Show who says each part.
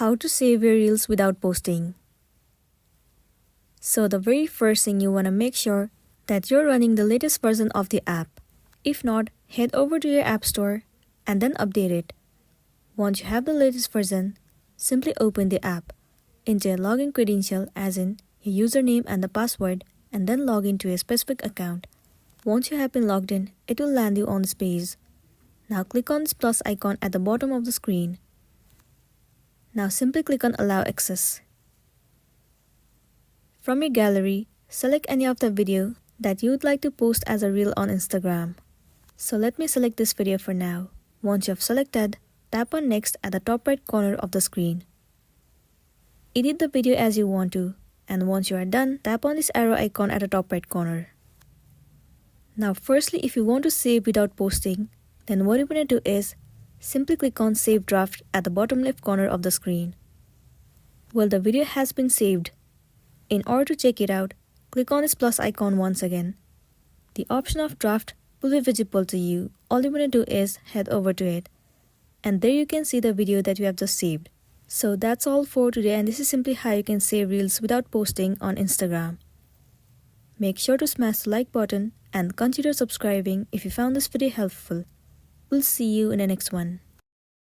Speaker 1: How to save your reels without posting. So the very first thing you want to make sure that you're running the latest version of the app. If not, head over to your app store and then update it. Once you have the latest version, simply open the app, enter your login credential as in your username and the password, and then log into a specific account. Once you have been logged in, it will land you on this page. Now click on this plus icon at the bottom of the screen. Now simply click on Allow Access. From your gallery, select any of the video that you would like to post as a reel on Instagram. So let me select this video for now. Once you have selected, tap on Next at the top right corner of the screen. Edit the video as you want to, and once you are done, tap on this arrow icon at the top right corner. Now firstly, if you want to save without posting, then what you want to do is simply click on Save Draft at the bottom left corner of the screen. Well, the video has been saved. In order to check it out, click on this plus icon once again. The option of draft will be visible to you. All you want to do is head over to it. And there you can see the video that you have just saved. So that's all for today, and this is simply how you can save reels without posting on Instagram. Make sure to smash the like button and consider subscribing if you found this video helpful. We'll see you in the next one.